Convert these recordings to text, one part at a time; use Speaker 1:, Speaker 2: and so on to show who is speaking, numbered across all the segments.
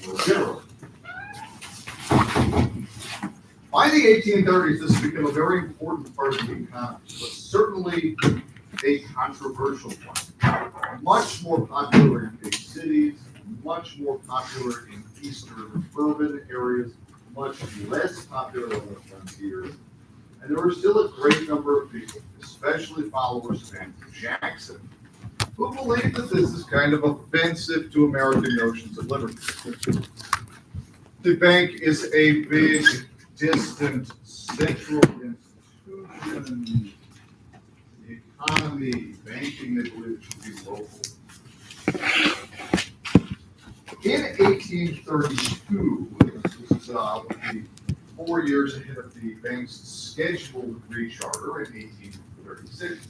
Speaker 1: world generally. By the 1830s, this became a very important part of the economy, but certainly a controversial one. Much more popular in big cities, much more popular in eastern urban areas, much less popular on the frontier. And there were still a great number of people, especially followers of Andrew Jackson, who believed that this is kind of offensive to American notions of liberty. The bank is a big, distant, central institution. The economy, banking, they believe should be local. In 1832, this is the 4 years ahead of the bank's scheduled recharter in 1836.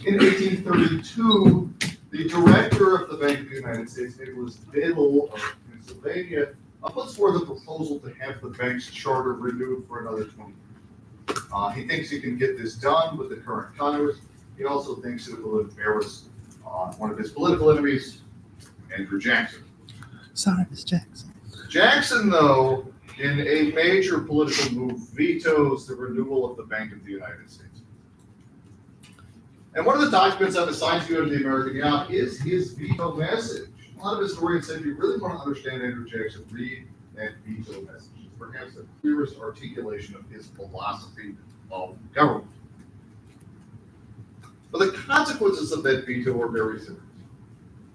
Speaker 1: In 1832, the director of the Bank of the United States, Nicholas Biddle of Pennsylvania, puts forth a proposal to have the bank's charter renewed for another 20 years. He thinks he can get this done with the current Congress. He also thinks it will embarrass one of his political enemies, Andrew Jackson.
Speaker 2: Sorry, Miss Jackson.
Speaker 1: Jackson, though, in a major political move, vetoes the renewal of the Bank of the United States. And one of the documents I've assigned to you in the American Yacht is his veto message. A lot of historians say if you really want to understand Andrew Jackson, read that veto message. It's perhaps the clearest articulation of his philosophy of government. But the consequences of that veto are very serious.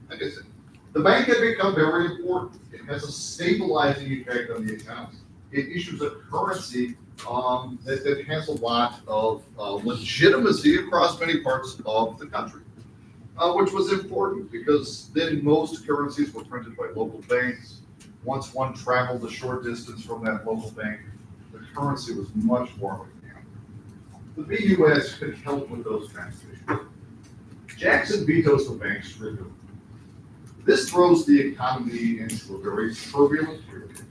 Speaker 1: Like I said, the bank had become very important. It has a stabilizing effect on the economy. It issues a currency that has a lot of legitimacy across many parts of the country, which was important because then most currencies were printed by local banks. Once one traveled a short distance from that local bank, the currency was much more accountable. The BUS could help with those transitions. Jackson vetoes the bank's renewal. This throws the economy into a very turbulent period.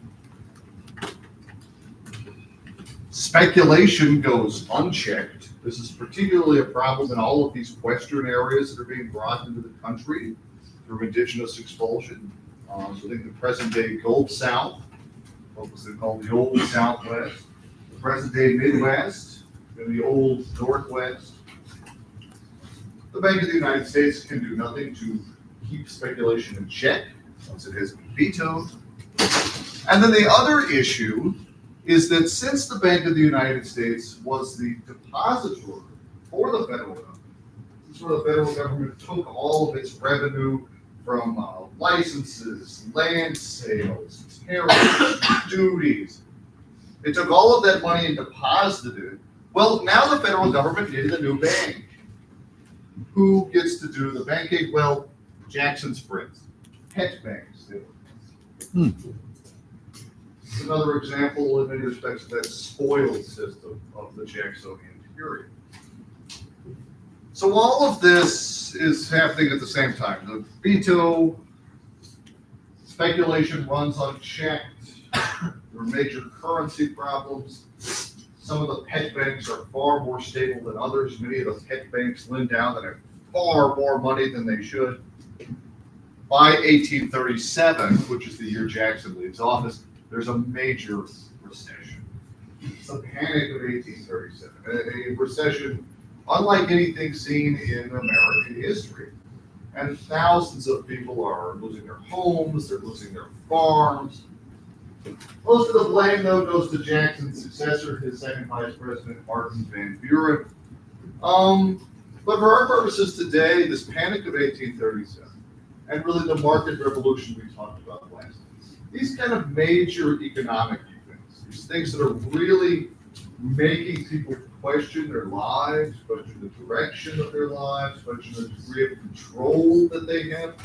Speaker 1: Speculation goes unchecked. This is particularly a problem in all of these western areas that are being brought into the country through indigenous expulsion. So think the present-day Gold South, what was it called, the Old Southwest, the present-day Midwest, and the Old Northwest. The Bank of the United States can do nothing to keep speculation in check once it has been vetoed. And then the other issue is that since the Bank of the United States was the depository for the federal government, this is where the federal government took all of its revenue from licenses, land sales, tariffs, duties. It took all of that money and deposited it. Well, now the federal government needed a new bank. Who gets to do the banking? Well, Jackson's friends, pet banks. Another example in many respects of that spoiled system of the Jacksonian period. So all of this is happening at the same time. The veto, speculation runs unchecked. There are major currency problems. Some of the pet banks are far more stable than others. Many of the pet banks lend out that have far more money than they should. By 1837, which is the year Jackson leaves office, there's a major recession. It's the panic of 1837, a recession unlike anything seen in American history. And thousands of people are losing their homes, they're losing their farms. Most of the blame, though, goes to Jackson's successor, his second vice president, Martin Van Buren. But for our purposes today, this panic of 1837, and really the market revolution we talked about last time, these kind of major economic events, these things that are really making people question their lives, question the direction of their lives, question the degree of control that they have,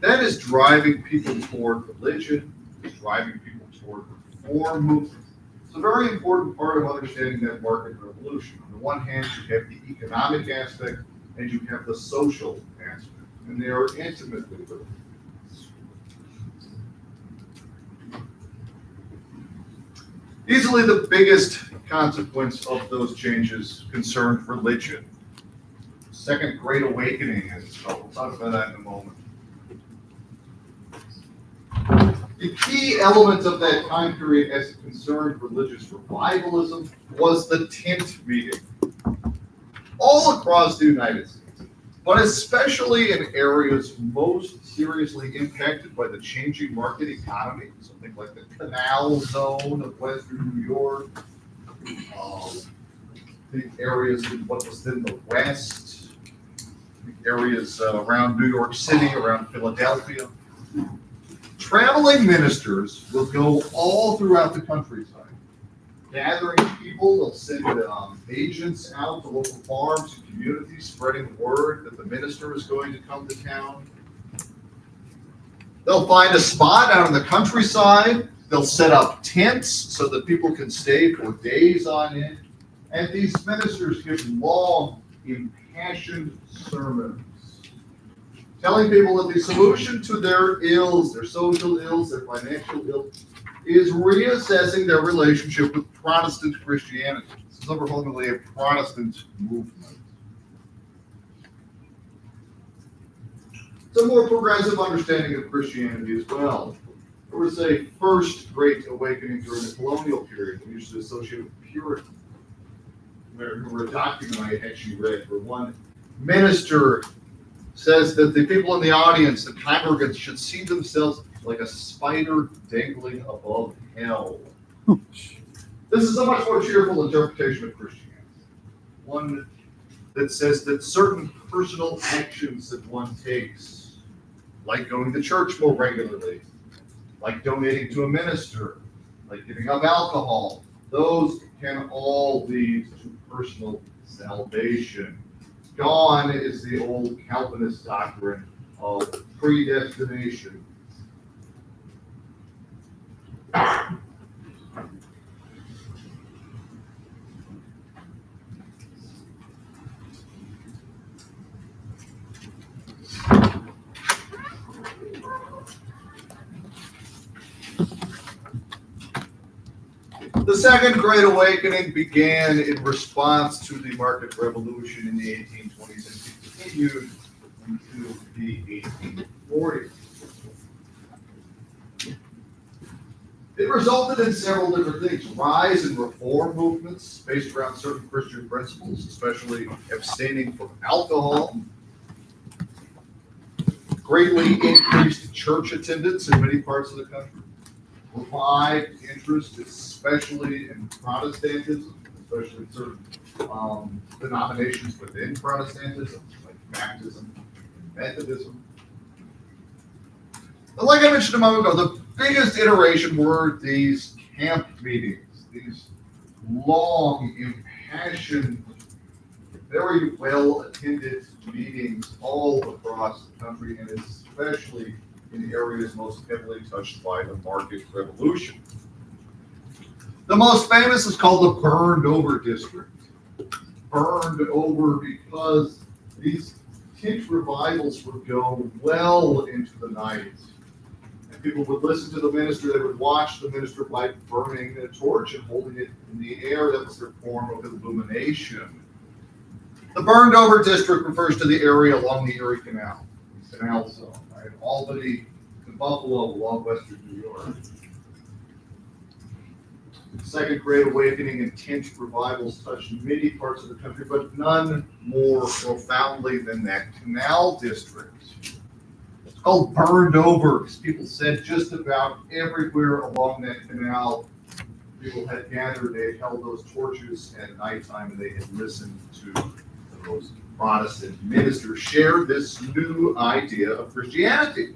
Speaker 1: that is driving people toward religion, it's driving people toward reform movements. It's a very important part of understanding that market revolution. On the one hand, you have the economic aspect and you have the social aspect, and they are intimately related. Easily the biggest consequence of those changes concerned religion. Second Great Awakening, as it's called. We'll talk about that in a moment. The key element of that time period as it concerned religious revivalism was the tent meeting all across the United States, but especially in areas most seriously impacted by the changing market economy, something like the Canal Zone of Western New York, the areas in what was then the West, the areas around New York City, around Philadelphia. Traveling ministers will go all throughout the countryside, gathering people. They'll send agents out to local farms and communities, spreading word that the minister is going to come to town. They'll find a spot out in the countryside. They'll set up tents so that people can stay for days on end. And these ministers give long, impassioned sermons, telling people that the solution to their ills, their social ills, their financial ills, is reassessing their relationship with Protestant Christianity. This is overwhelmingly a Protestant movement. It's a more progressive understanding of Christianity as well. There was a first great awakening during the colonial period, we used to associate with Puritans. I remember a document I actually read where one minister says that the people in the audience, the congregants, should see themselves like a spider dangling above hell. This is a much more cheerful interpretation of Christianity. One that says that certain personal actions that one takes, like going to church more regularly, like donating to a minister, like giving up alcohol, those can all lead to personal salvation. Gone is the old Calvinist doctrine of predestination. The Second Great Awakening began in response to the market revolution in the 1820s and continued into the 1840s. It resulted in several different things. Rise in reform movements based around certain Christian principles, especially abstaining from alcohol. Greatly increased church attendance in many parts of the country. Revived interest, especially in Protestantism, especially certain denominations within Protestantism, like Baptism and Methodism. But like I mentioned a moment ago, the biggest iteration were these camp meetings, these long, impassioned, very well-attended meetings all across the country, and especially in areas most heavily touched by the market revolution. The most famous is called the Burned Over District. Burned over because these tent revivals would go well into the night. And people would listen to the minister, they would watch the minister by burning a torch and holding it in the air. That was their form of illumination. The Burned Over District refers to the area along the Erie Canal, the Canal Zone. Albany to Buffalo along Western New York. The Second Great Awakening and tent revivals touched many parts of the country, but none more profoundly than that canal district. It's called Burned Over because people said just about everywhere along that canal, people had gathered, they had held those torches at nighttime, and they had listened to those Protestant ministers share this new idea of Christianity.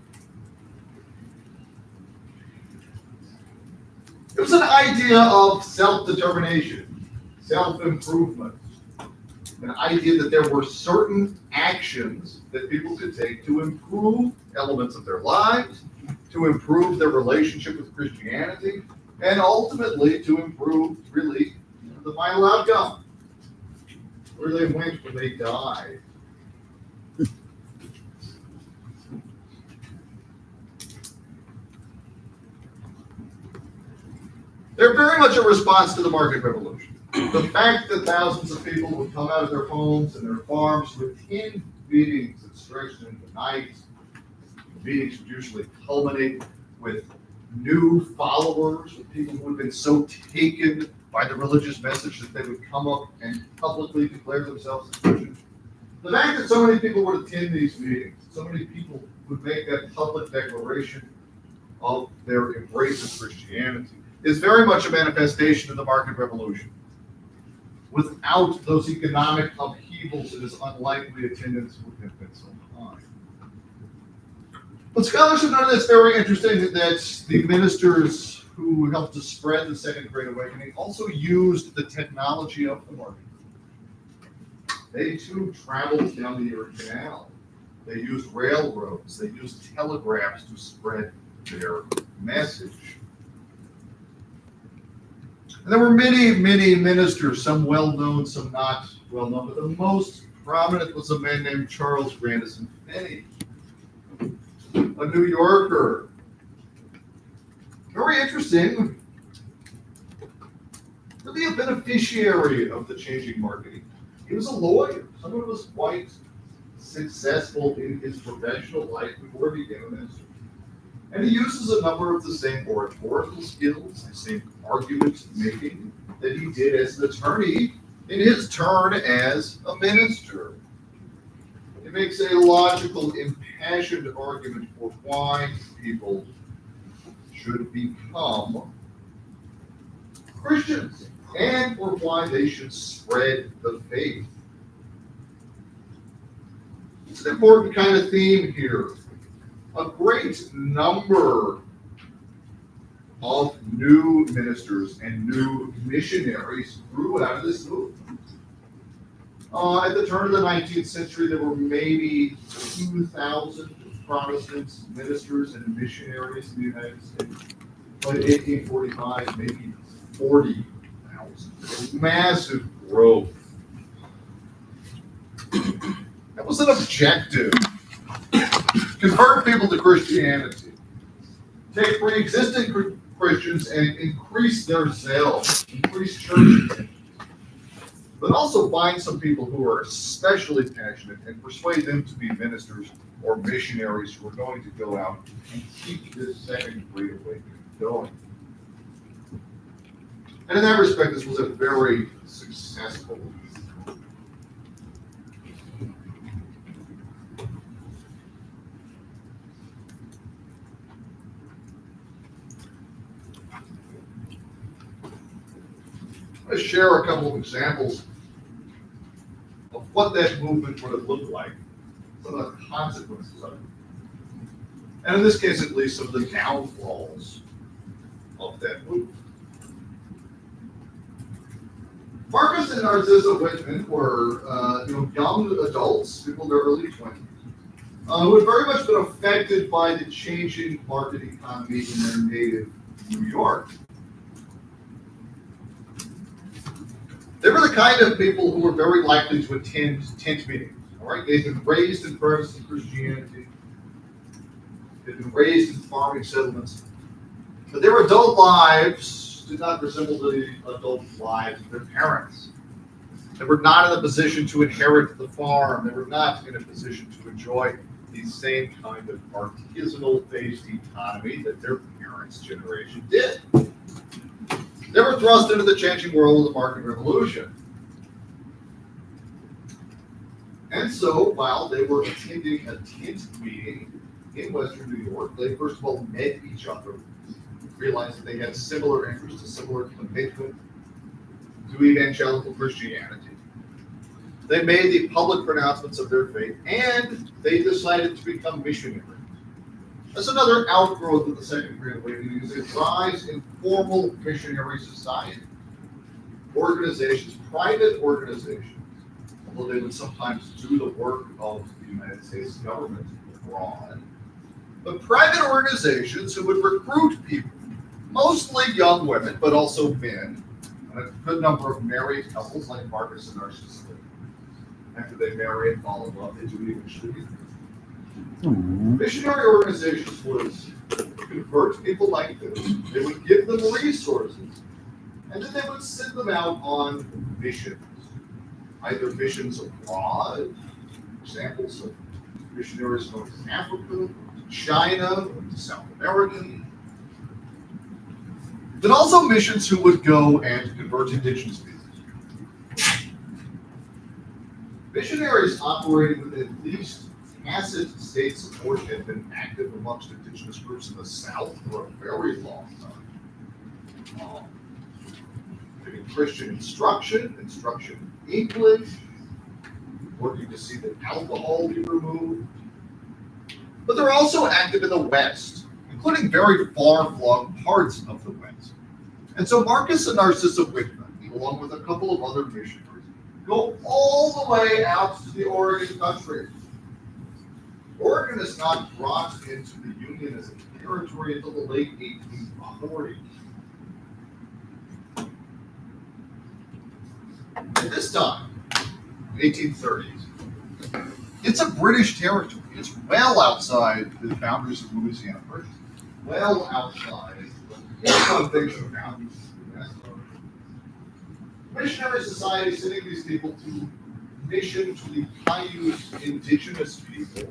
Speaker 1: It was an idea of self-determination, self-improvement, an idea that there were certain actions that people could take to improve elements of their lives, to improve their relationship with Christianity, and ultimately to improve, really, the final outcome. Where they went when they died. They're very much a response to the market revolution. The fact that thousands of people would come out of their homes and their farms to attend meetings that stretched into the night. Meetings would usually culminate with new followers, with people who had been so taken by the religious message that they would come up and publicly declare themselves as Christians. The fact that so many people would attend these meetings, so many people would make that public declaration of their embrace of Christianity, is very much a manifestation of the market revolution. Without those economic upheavals, it is unlikely attendance would have been so high. But scholars have noted it's very interesting that the ministers who helped to spread the Second Great Awakening also used the technology of the market. They too traveled down the Erie Canal. They used railroads. They used telegraphs to spread their message. And there were many, many ministers, some well-known, some not well-known, but the most prominent was a man named Charles Grandison Finney, a New Yorker. Very interesting. Really a beneficiary of the changing market. He was a lawyer, someone who was quite successful in his professional life before he became a minister. And he uses a number of the same oratorical skills, the same argument making that he did as an attorney in his turn as a minister. He makes a logical, impassioned argument for why people should become Christians and for why they should spread the faith. It's an important kind of theme here. A great number of new ministers and new missionaries grew out of this movement. At the turn of the 19th century, there were maybe 2,000 Protestant ministers and missionaries in the United States. By 1845, maybe 40,000. Massive growth. That was an objective. Convert people to Christianity. Take pre-existing Christians and increase their zeal, increase church attendance. But also find some people who are especially passionate and persuade them to be ministers or missionaries who are going to go out and keep this Second Great Awakening going. And in that respect, this was a very successful movement. I'm going to share a couple of examples of what that movement would have looked like, some of the consequences of it. And in this case, at least, some of the downfalls of that movement. Marcus and Narcissa Whitman were young adults, people in their early 20s, who had very much been affected by the changing market economy in their native New York. They were the kind of people who were very likely to attend tent meetings. All right, they'd been raised in Protestant Christianity. They'd been raised in farming settlements, but their adult lives did not resemble the adult lives of their parents. They were not in a position to inherit the farm. They were not in a position to enjoy the same kind of artisanal-based economy that their parents' generation did. They were thrust into the changing world of the market revolution. And so, while they were attending a tent meeting in Western New York, they first of all met each other, realized that they had similar interests, a similar commitment to evangelical Christianity. They made the public pronouncements of their faith, and they decided to become missionaries. That's another outgrowth of the Second Great Awakening, is a rise in formal missionary society. Organizations, private organizations, although they would sometimes do the work of the United States government abroad, but private organizations who would recruit people, mostly young women, but also men, and a good number of married couples like Marcus and Narcissa. After they marry and fall in love, they do eventually. Missionary organizations would convert people like this. They would give them resources, and then they would send them out on missions, either missions abroad, examples of missionaries going to Africa, China, South America, but also missions who would go and convert indigenous people. Missionaries operating with at least tacit state support had been active amongst indigenous groups in the South for a very long time. Giving Christian instruction in English, working to see that alcohol be removed. But they're also active in the West, including very far-flung parts of the West. And so Marcus and Narcissa Whitman, along with a couple of other missionaries, go all the way out to the Oregon country. Oregon is not brought into the Union as a territory until the late 1840s. At this time, 1830s, it's a British territory. It's well outside the boundaries of Louisiana Purchase, well outside the foundation boundaries of the West. Missionary Society sending these people to mission to the Cayuse indigenous people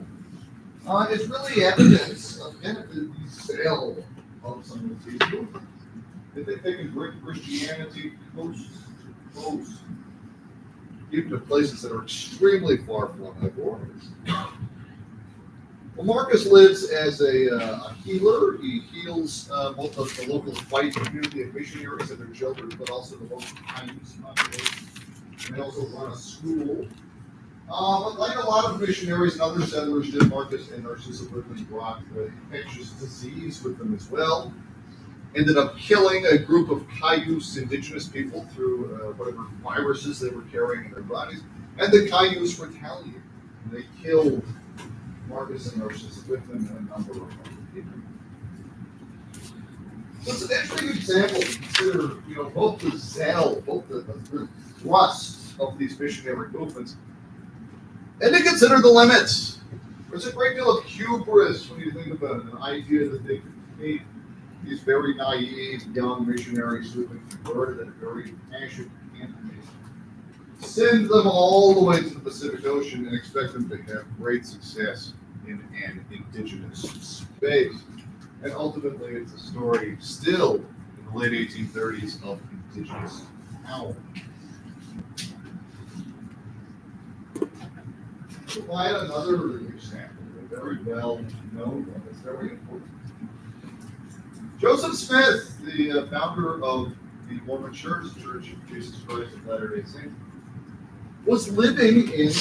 Speaker 1: is really evidence of the sale of some of these people. They think they can bring Christianity coast to coast, even to places that are extremely far from the borders. Well, Marcus lives as a healer. He heals both the local white community of missionaries and their children, but also the local Chinese population. And they also run a school. But like a lot of missionaries and other settlers did, Marcus and Narcissa Whitman brought infectious disease with them as well. Ended up killing a group of Cayuse indigenous people through whatever viruses they were carrying in their bodies. And the Cayuse retaliated. They killed Marcus and Narcissa Whitman and a number of other people. So it's an interesting example to consider, both the zeal, both the thrust of these missionary movements, and to consider the limits. There's a great deal of hubris when you think about it, an idea that they could meet these very naive young missionaries who have been converted at a very passionate campaign, send them all the way to the Pacific Ocean and expect them to have great success in an indigenous space. And ultimately, it's a story still in the late 1830s of indigenous power. To provide another example, a very well known one that's very important. Joseph Smith, the founder of the Mormon Church of Jesus Christ of Latter-day Saints, was living in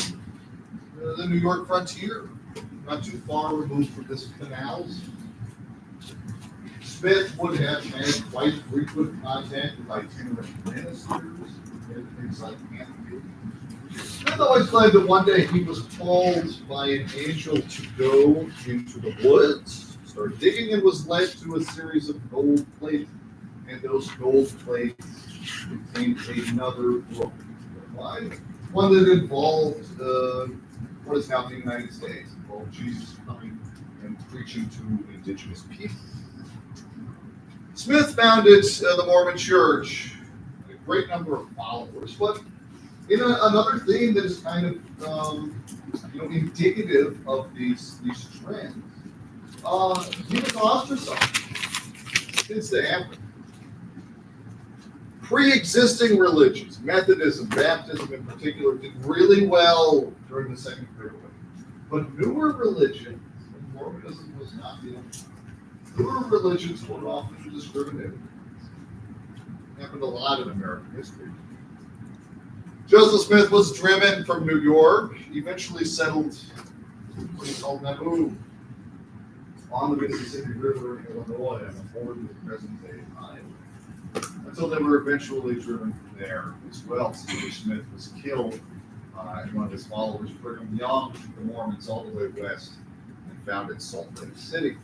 Speaker 1: the New York frontier, not too far removed from this canals. Smith would have had quite frequent contact with itinerant ministers and things like Anthony. Smith always claimed that one day he was called by an angel to go into the woods, start digging, and was led to a series of gold plates. And those gold plates contained another book. One that involved what is now the United States, involved Jesus coming and preaching to indigenous people. Smith founded the Mormon Church, a great number of followers, but in another theme that is kind of indicative of these trends, he was ostracized. It's the happen. Pre-existing religions, Methodism, Baptism in particular, did really well during the Second Great Awakening. But newer religions, and Mormonism was not the only one, newer religions were often discriminated. It happened a lot in American history. Joseph Smith was driven from New York, eventually settled what he called Nauvoo on the Mississippi River in Illinois on the border of the present-day Iowa, until they were eventually driven from there as well. Stephen Smith was killed, and one of his followers, Brigham Young, took the Mormons all the way west and founded Salt Lake City.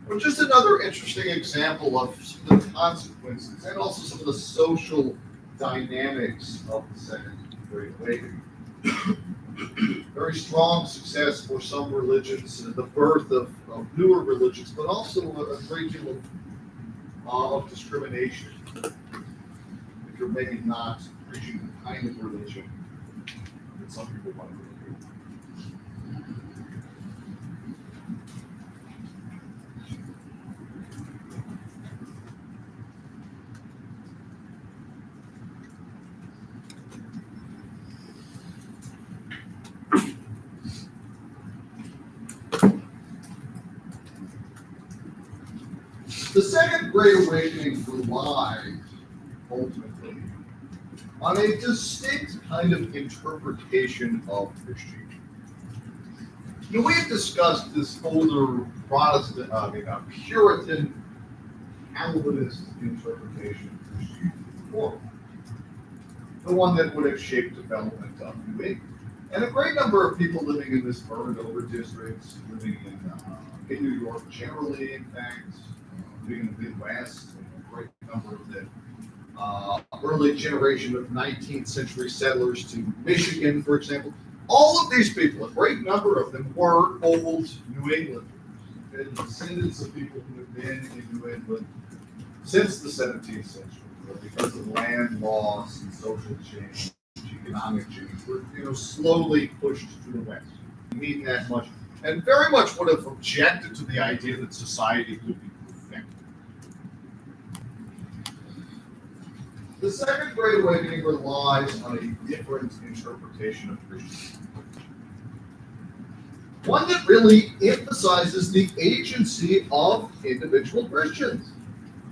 Speaker 1: But just another interesting example of some of the consequences and also some of the social dynamics of the Second Great Awakening. Very strong success for some religions, the birth of newer religions, but also a great deal of discrimination. If you're maybe not preaching the kind of religion that some people want to do. The Second Great Awakening relied ultimately on a distinct kind of interpretation of Christianity. We've discussed this older Protestant, Puritan, Calvinist interpretation of Christianity before, the one that would have shaped development of New England. And a great number of people living in this burned over districts, living in New York generally, in fact, living in the Midwest, a great number of the early generation of 19th century settlers to Michigan, for example. All of these people, a great number of them, were old New Englanders. They're descendants of people who have been in New England since the 17th century, but because of land loss and social change, economic change, were slowly pushed to the west. Mean that much, and very much would have objected to the idea that society would be perfect. The Second Great Awakening relies on a different interpretation of Christianity. One that really emphasizes the agency of individual Christians.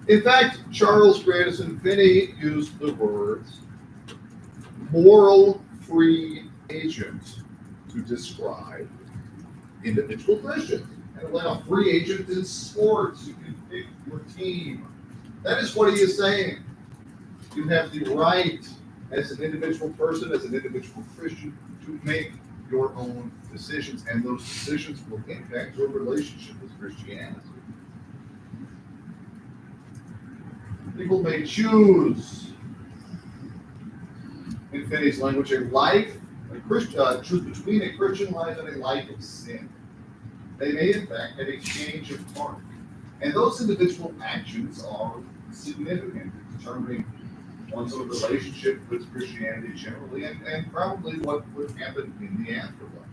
Speaker 1: In fact, Charles Grandison Finney used the words moral free agent to describe individual Christians. And like a free agent in sports, you can pick your team. That is what he is saying. You have the right, as an individual person, as an individual Christian, to make your own decisions, and those decisions will impact your relationship with Christianity. People may choose, in Finney's language, a life, choose between a Christian life and a life of sin. They may, in fact, have a change of heart. And those individual actions are significant in determining one's own relationship with Christianity generally, and probably what would happen in the afterlife.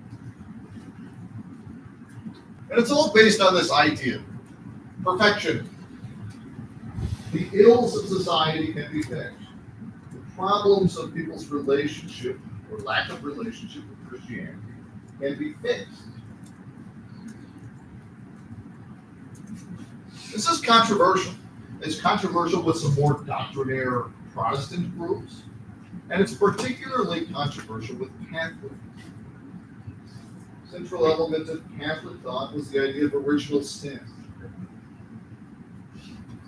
Speaker 1: And it's all based on this idea: perfection. The ills of society can be fixed. The problems of people's relationship or lack of relationship with Christianity can be fixed. This is controversial. It's controversial with some more doctrinaire Protestant groups, and it's particularly controversial with Catholics. Central element of Catholic thought was the idea of original sin.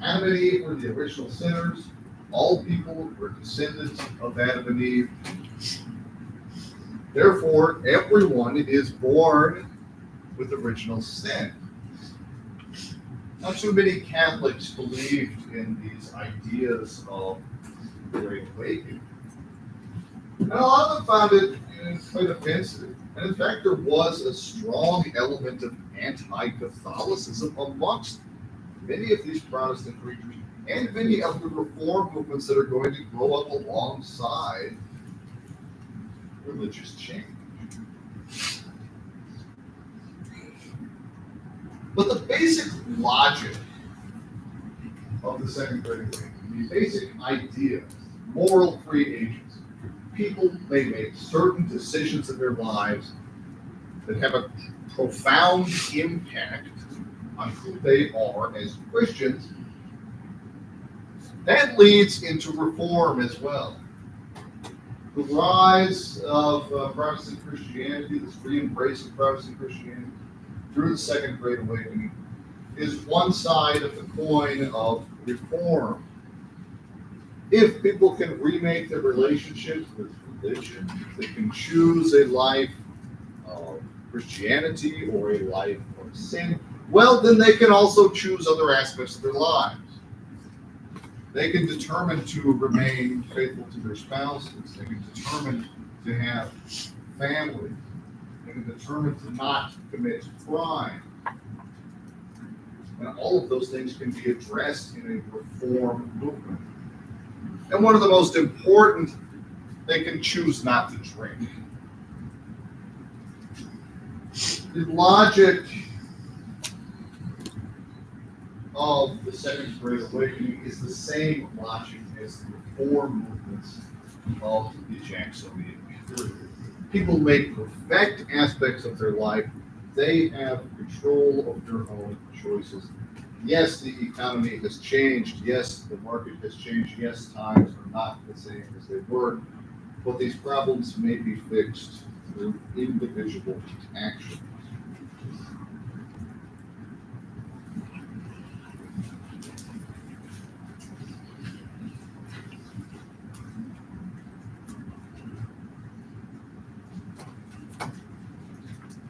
Speaker 1: Adam and Eve were the original sinners. All people were descendants of Adam and Eve. Therefore, everyone is born with original sin. Not too many Catholics believed in these ideas of the Great Awakening. And a lot of them found it quite offensive. And in fact, there was a strong element of anti-Catholicism amongst many of these Protestant preachers and many of the reform movements that are going to grow up alongside religious change. But the basic logic of the Second Great Awakening, the basic idea, moral free agents, people may make certain decisions in their lives that have a profound impact on who they are as Christians. That leads into reform as well. The rise of Protestant Christianity, this re-embrace of Protestant Christianity through the Second Great Awakening, is one side of the coin of reform. If people can remake their relationships with religion, they can choose a life of Christianity or a life of sin, well, then they can also choose other aspects of their lives. They can determine to remain faithful to their spouses. They can determine to have families. They can determine to not commit crime. And all of those things can be addressed in a reform movement. And one of the most important, they can choose not to drink. The logic of the Second Great Awakening is the same logic as the reform movements of the Jacksonian period. People may perfect aspects of their life. They have control of their own choices. Yes, the economy has changed. Yes, the market has changed. Yes, times are not the same as they were. But these problems may be fixed through individual action.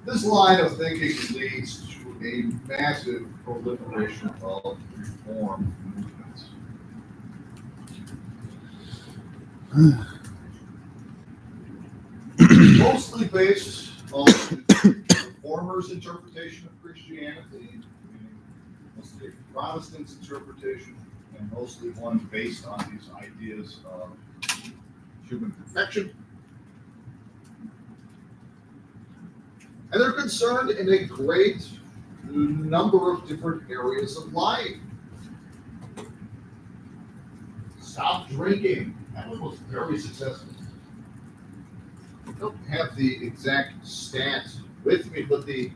Speaker 1: This line of thinking leads to a massive proliferation of reform movements. Mostly based on reformers' interpretation of Christianity, meaning mostly a Protestant's interpretation, and mostly one based on these ideas of human perfection. And they're concerned in a great number of different areas of life. Stop drinking. That one was very successful. I don't have the exact stats with me, but the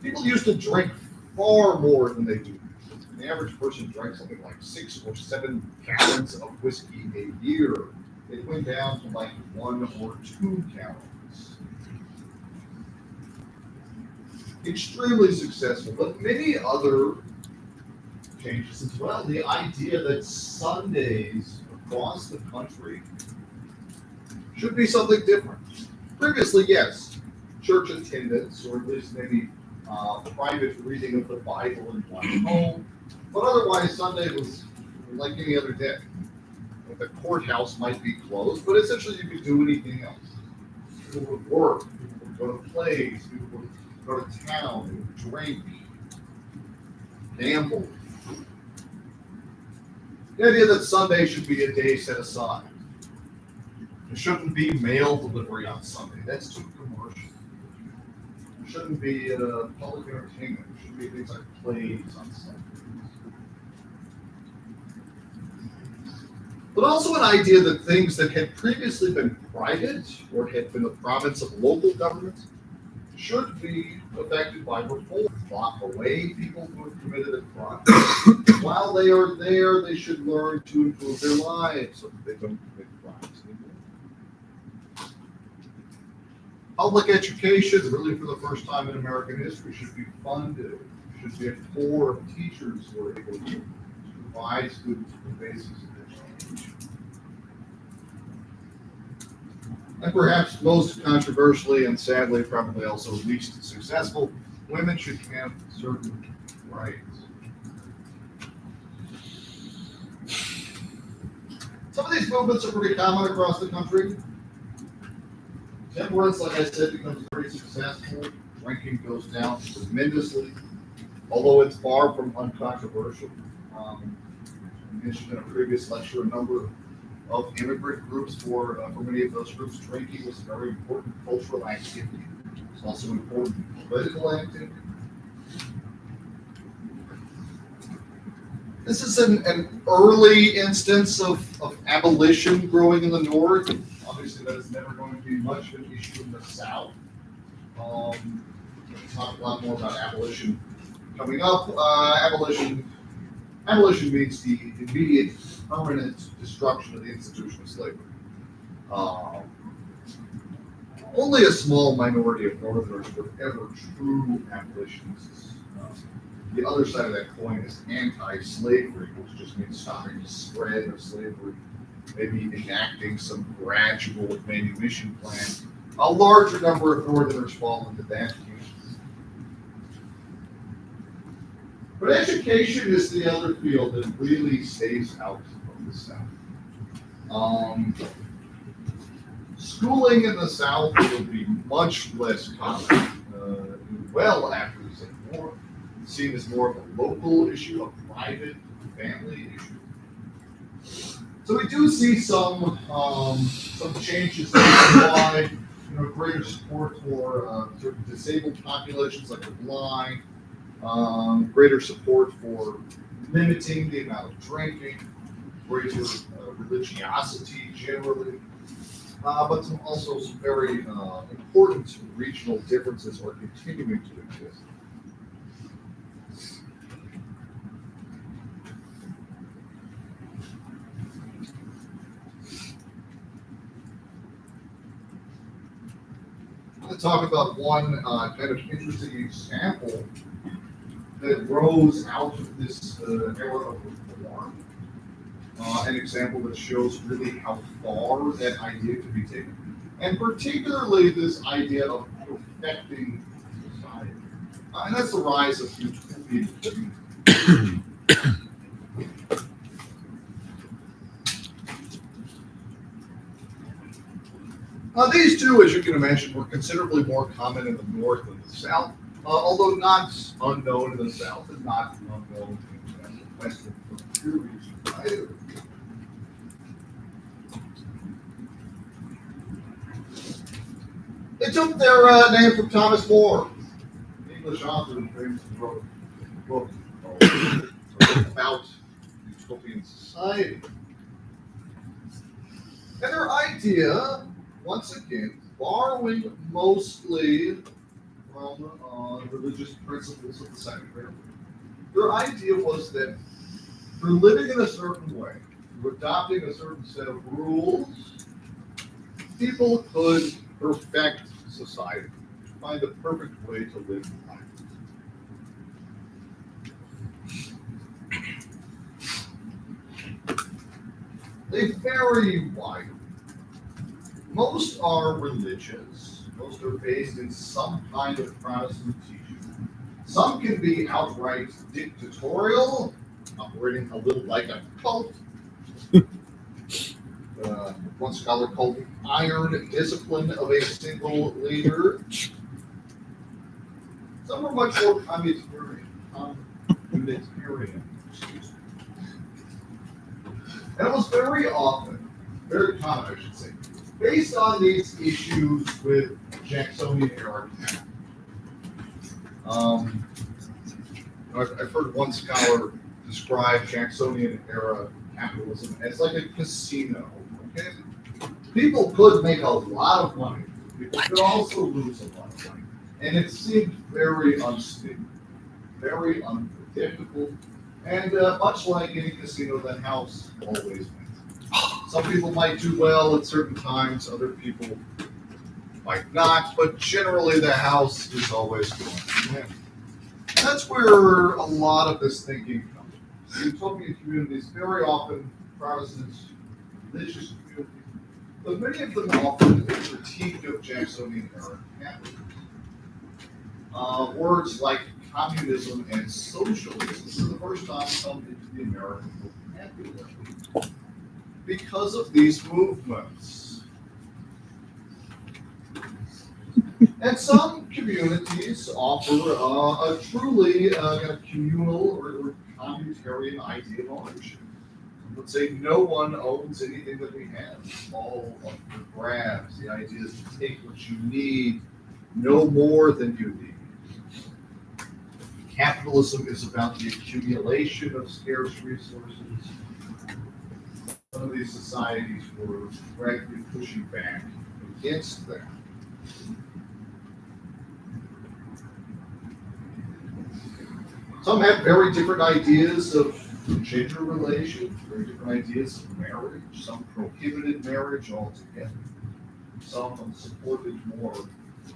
Speaker 1: people used to drink far more than they do. The average person drank something like 6 or 7 gallons of whiskey a year. It went down to like 1 or 2 gallons. Extremely successful, but many other changes as well. The idea that Sundays across the country should be something different. Previously, yes, church attendance, or at least maybe private reading of the Bible in one's home, but otherwise Sunday was like any other day. Like the courthouse might be closed, but essentially you could do anything else. People would work, people would go to plays, people would go to town, they would drink, gamble. The idea that Sunday should be a day set aside. There shouldn't be mail delivery on Sunday. That's too commercial. There shouldn't be public entertainment. There should be things like plays on Sunday. But also an idea that things that had previously been private or had been the province of local governments should be affected by reform. Lock away people who have committed a crime. While they are there, they should learn to improve their lives so that they don't commit crimes anymore. Public education, really for the first time in American history, should be funded. Should be a core of teachers who are able to provide students with the basis of education. And perhaps most controversially and sadly, probably also least successful, women should have certain rights. Some of these movements are pretty common across the country. Temperance, like I said, becomes very successful. Drinking goes down tremendously, although it's far from uncontroversial. I mentioned in a previous lecture a number of immigrant groups. For many of those groups, drinking was a very important cultural activity. It's also important political activity. This is an early instance of abolition growing in the North. Obviously, that is never going to be much of an issue in the South. We'll talk a lot more about abolition coming up. Abolition means the immediate, permanent destruction of the institution of slavery. Only a small minority of Northerners were ever true abolitionists. The other side of that coin is anti-slavery, which just means stopping the spread of slavery, maybe enacting some gradual manumission plan. A larger number of Northerners fall into that camp. But education is the other field that really stays out of the South. Schooling in the South will be much less common well after the Civil War. It's seen as more of a local issue, a private family issue. So we do see some changes nationwide, greater support for certain disabled populations like the blind, greater support for limiting the amount of drinking, greater religiosity generally, but also some very important regional differences are continuing to exist. talk about one kind of interesting example that rose out of this era of reform. An example that shows really how far that idea can be taken, and particularly this idea of perfecting society. And that's the rise of utopian communities. These two, as you can imagine, were considerably more common in the North than the South, although not unknown in the South and not unknown in the Western frontier either. They took their name from Thomas More, an English author who famously wrote a book about utopian society. And their idea, once again, borrowing mostly from religious principles of the Second Period, their idea was that through living in a certain way, through adopting a certain set of rules, people could perfect society, find the perfect way to live life. They vary widely. Most are religious. Most are based in some kind of Protestant teaching. Some can be outright dictatorial, operating a little like a cult. One scholar called the iron discipline of a single leader. Some are much more communitarian. And it was very often, very common, I should say, based on these issues with Jacksonian era. I've heard one scholar describe Jacksonian era capitalism as like a casino. Okay? People could make a lot of money. People could also lose a lot of money. And it seemed very unstable, very unpredictable. And much like any casino, the house always wins. Some people might do well at certain times, other people might not, but generally the house is always going to win. And that's where a lot of this thinking comes from. Utopian communities, very often Protestant religious communities, but many of them offered a critique of Jacksonian era capitalism. Words like communism and socialism for the first time come into the American vocabulary because of these movements. And some communities offer a truly communal or communitarian idea of ownership. Let's say no one owns anything that we have. It's all up for grabs. The idea is to take what you need, no more than you need. Capitalism is about the accumulation of scarce resources. Some of these societies were gradually pushing back against that. Some have very different ideas of gender relations, very different ideas of marriage. Some prohibited marriage altogether. Some supported more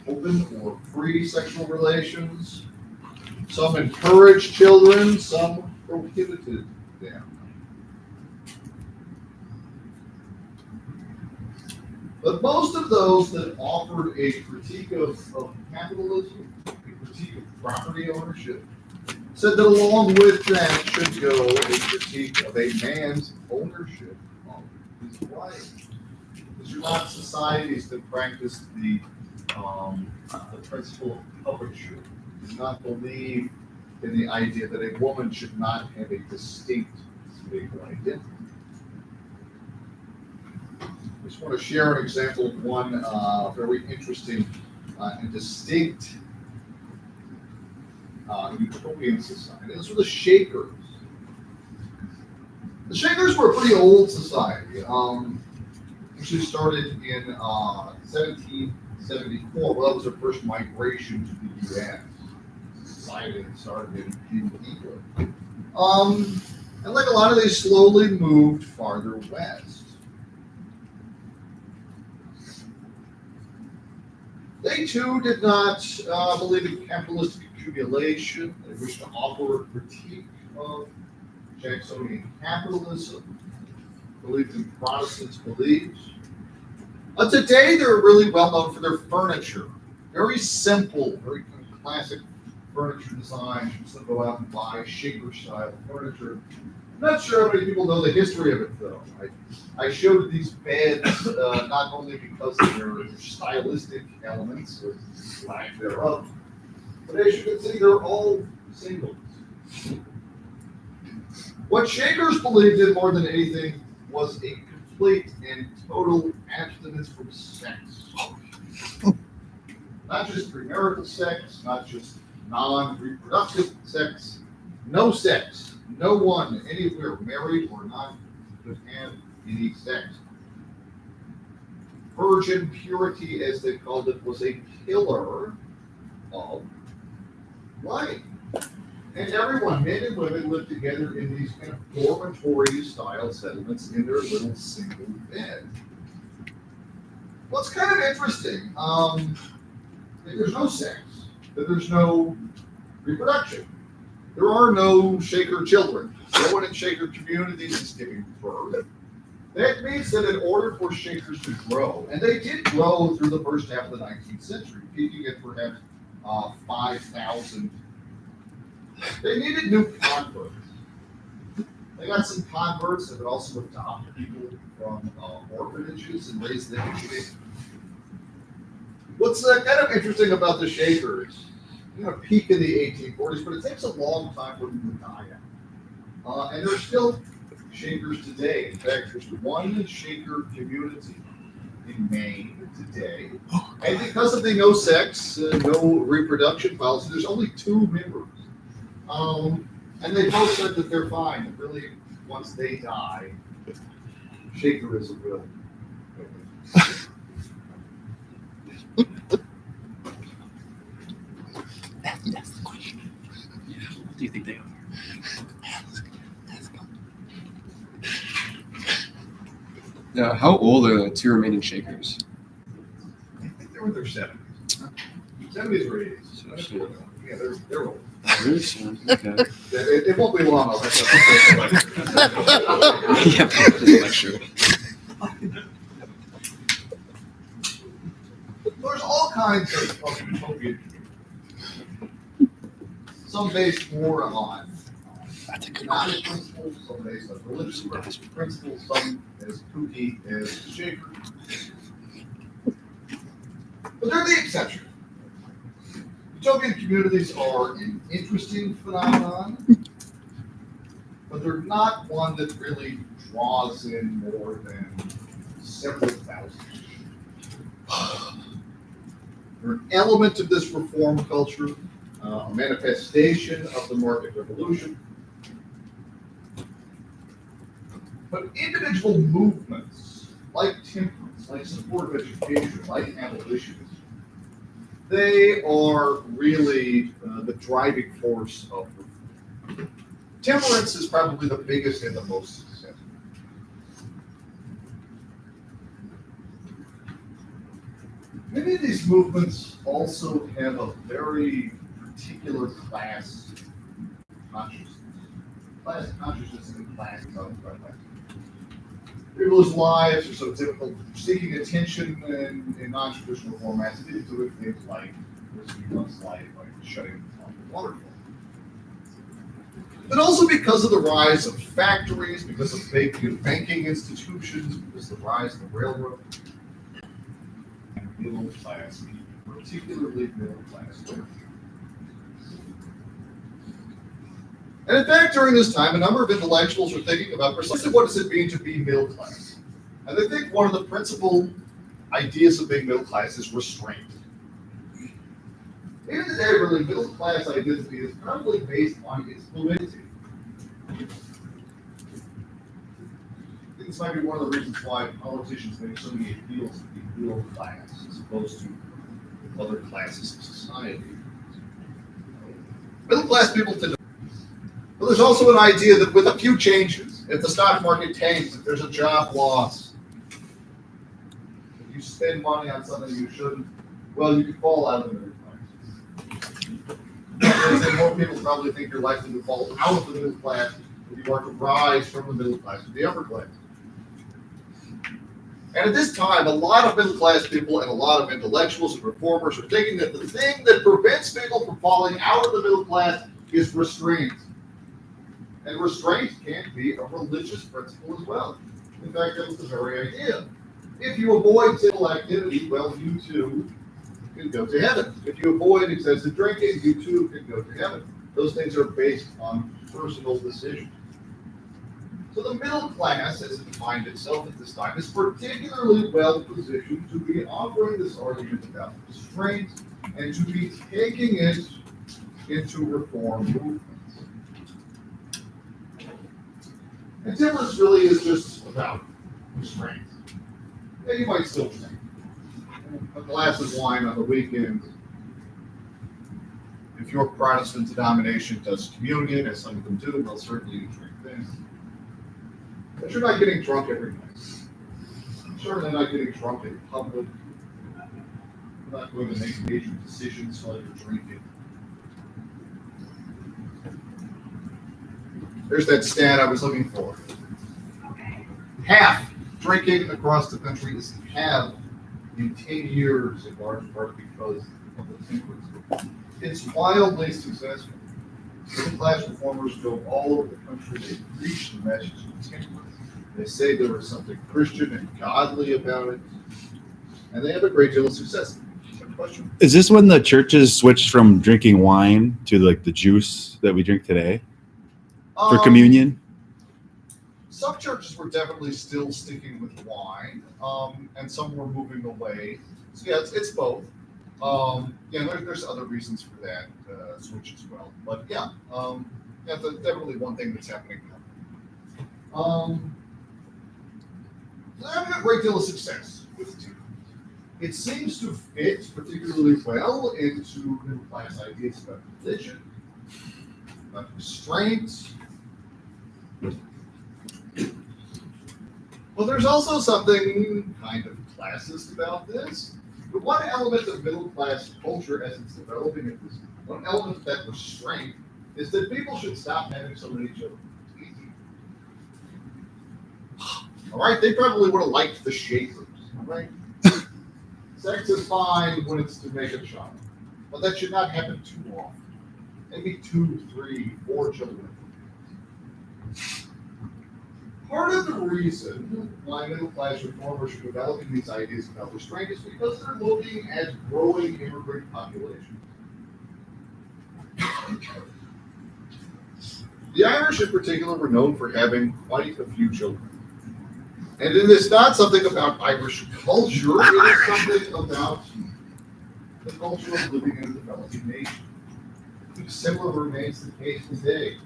Speaker 1: open or free sexual relations. Some encouraged children, some prohibited them. But most of those that offered a critique of capitalism, a critique of property ownership, said that along with that should go a critique of a man's ownership of his life. These are not societies that practice the principle of coverture. Do not believe in the idea that a woman should not have a distinct legal identity. I just want to share an example of one very interesting and distinct utopian society. Those were the Shakers. The Shakers were a pretty old society. Actually started in 1774. Well, that was their first migration to the U.S. Society that started in England. And like a lot of these, slowly moved farther west. They too did not believe in capitalistic accumulation. They wished to offer a critique of Jacksonian capitalism, believed in Protestant beliefs. Today, they're really well known for their furniture. Very simple, very kind of classic furniture design. You can go out and buy Shaker style furniture. I'm not sure how many people know the history of it, though. I showed these beds not only because of their stylistic elements or lack thereof, but as you can see, they're all singles. What Shakers believed in more than anything was a complete and total abstinence from sex. Not just premarital sex, not just non-reproductive sex, no sex. No one anywhere, married or not, could have any sex. Virgin purity, as they called it, was a pillar of life. And everyone, men and women, lived together in these kind of dormitory-style settlements in their little single bed. What's kind of interesting, there's no sex, that there's no reproduction. There are no Shaker children. No one in Shaker communities is giving birth. That means that in order for Shakers to grow, and they did grow through the first half of the 19th century, peaking at perhaps 5,000, they needed new converts. They got some converts that would also adopt people from orphanages and raise them. What's kind of interesting about the Shakers, peak in the 1840s, but it takes a long time for them to die out. And there's still Shakers today. In fact, there's one Shaker community in Maine today. And because of the no sex, no reproduction policy, there's only 2 members. And they both said that they're fine. That really, once they die, Shakerism will.
Speaker 2: That's the question.
Speaker 3: Yeah. What do you think they are?
Speaker 2: Let's go.
Speaker 4: Now, how old are the 2 remaining Shakers?
Speaker 1: I think they were in their 70s. 70s or 80s.
Speaker 4: So,
Speaker 1: Yeah, they're old.
Speaker 4: really soon. Okay.
Speaker 1: It won't be long. I'll have to
Speaker 4: Yeah, just lecture.
Speaker 1: There's all kinds of utopian. Some based more on
Speaker 2: That's a good
Speaker 1: economic
Speaker 2: question.
Speaker 1: principles, some based on religious principles, some as kooky as Shaker. But they're the exception. Utopian communities are an interesting phenomenon, but they're not one that really draws in more than several thousand. They're an element of this reform culture, a manifestation of the market revolution. But individual movements, like temperance, like support of education, like abolitionism, they are really the driving force of reform. Temperance is probably the biggest and the most successful. Many of these movements also have a very particular class consciousness. Class consciousness and class development. People whose lives are so difficult, seeking attention in non-traditional formats, they do things like risking one's life, like shutting off the waterfall. But also because of the rise of factories, because of big banking institutions, because of the rise of the railroad, and middle class people, particularly middle class women. And in fact, during this time, a number of intellectuals were thinking about precisely what does it mean to be middle class. And they think one of the principal ideas of being middle class is restraint. Even today, really, middle class identity is probably based on its fluidity. I think this might be one of the reasons why politicians make so many appeals to be middle class as opposed to other classes of society. Middle class people tend to. But there's also an idea that with a few changes, if the stock market tanks, if there's a job loss, if you spend money on something you shouldn't, well, you could fall out of the middle class. And more people probably think you're likely to fall out of the middle class than you are to rise from the middle class to the upper class. And at this time, a lot of middle class people and a lot of intellectuals and reformers are thinking that the thing that prevents people from falling out of the middle class is restraint. And restraint can be a religious principle as well. In fact, that was the very idea. If you avoid sinful activity, well, you too can go to heaven. If you avoid excessive drinking, you too can go to heaven. Those things are based on personal decisions. So the middle class, as it defined itself at this time, is particularly well positioned to be offering this argument about restraint and to be taking it into reform movements. And temperance really is just about restraint. Yeah, you might still drink a glass of wine on the weekend. If your Protestant denomination does communion, as some of them do, well, certainly you drink then. But you're not getting drunk every night. You're certainly not getting drunk in public. You're not going to make major decisions while you're drinking. There's that stat I was looking for. Half drinking across the country is halved in 10 years, in large part because of the temperance movement. It's wildly successful. Middle-class reformers go all over the country. They preach the message of temperance. They say there is something Christian and godly about it, and they have a great deal of success. Question?
Speaker 5: Is this when the churches switched from drinking wine to like the juice that we drink today for communion?
Speaker 1: Some churches were definitely still sticking with wine, and some were moving away. So yeah, it's both. There's other reasons for that switch as well. But yeah, that's definitely one thing that's happening now. They're having a great deal of success with temperance. It seems to fit particularly well into middle class ideas about religion, about restraint. Well, there's also something kind of classist about this. But one element of middle class culture as it's developing at this time, one element of that restraint is that people should stop having so many children. All right, they probably would have liked the Shakers, right? Sex is fine when it's to make a child, but that should not happen too often. Maybe 2, 3, 4 children. Part of the reason why middle-class reformers are developing these ideas about restraint is because they're looking at growing immigrant populations. The Irish in particular were known for having quite a few children. And it is not something about Irish culture, it is something about the culture of living in a developing nation. Similar remains the case today.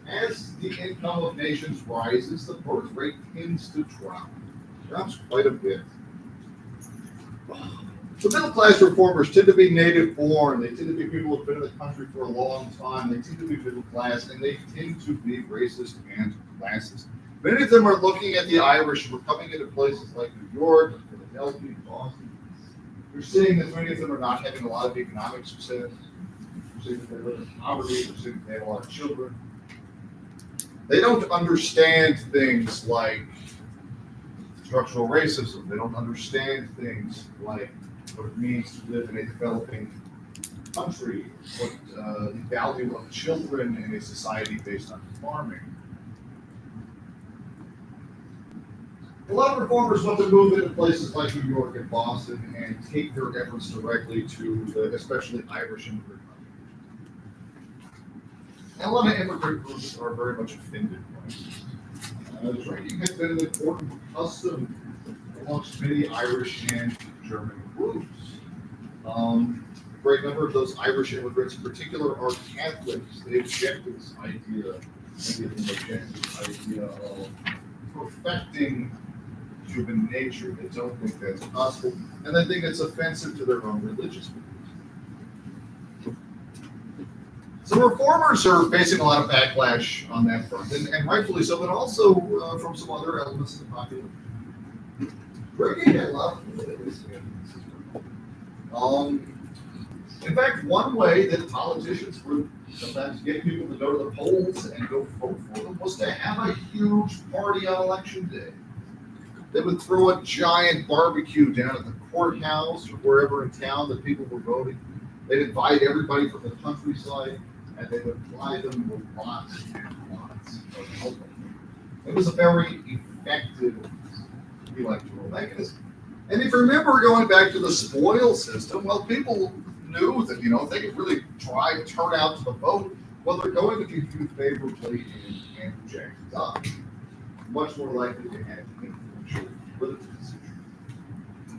Speaker 1: As the income of nations rises, the birth rate tends to drop. Drops quite a bit. The middle-class reformers tend to be native-born. They tend to be people who've been in the country for a long time. They tend to be middle-class, and they tend to be racist and classist. Many of them are looking at the Irish who are coming into places like New York, Philadelphia, Boston. We're seeing that many of them are not having a lot of economic success. We're seeing that they live in poverty. We're seeing that they have a lot of children. They don't understand things like structural racism. They don't understand things like what it means to live in a developing country, what the value of children in a society based on farming. A lot of reformers want to move into places like New York and Boston and take their efforts directly to especially Irish immigrant populations. And a lot of immigrant groups are very much offended by it. Drinking has been an important custom amongst many Irish and German groups. A great number of those Irish immigrants in particular are Catholics. They object to this idea, of perfecting human nature. They don't think that's possible, and they think it's offensive to their own religious beliefs. So reformers are facing a lot of backlash on that front, and rightfully so, but also from some other elements of the population. Drinking had a lot of political significance. In fact, one way that politicians would sometimes get people to go to the polls and go vote for them was to have a huge party on election day. They would throw a giant barbecue down at the courthouse or wherever in town that people were voting. They'd invite everybody from the countryside, and they would fly them with lots and lots of alcohol. It was a very effective electoral mechanism. And if you remember going back to the spoil system, well, people knew that, if they could really drive turnout to the vote, well, they're going to be viewed favorably in Andrew Jackson's eyes. Much more likely to have influential political decisions.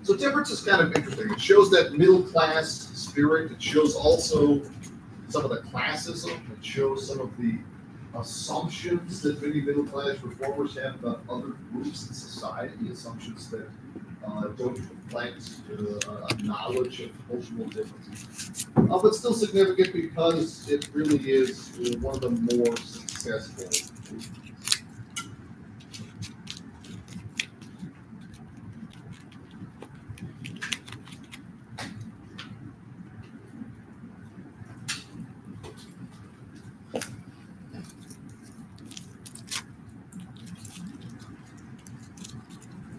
Speaker 1: So temperance is kind of interesting. It shows that middle class spirit. It shows also some of the classism. It shows some of the assumptions that many middle class reformers have about other groups in society, assumptions that don't reflect a knowledge of cultural differences. But still significant because it really is one of the more successful movements.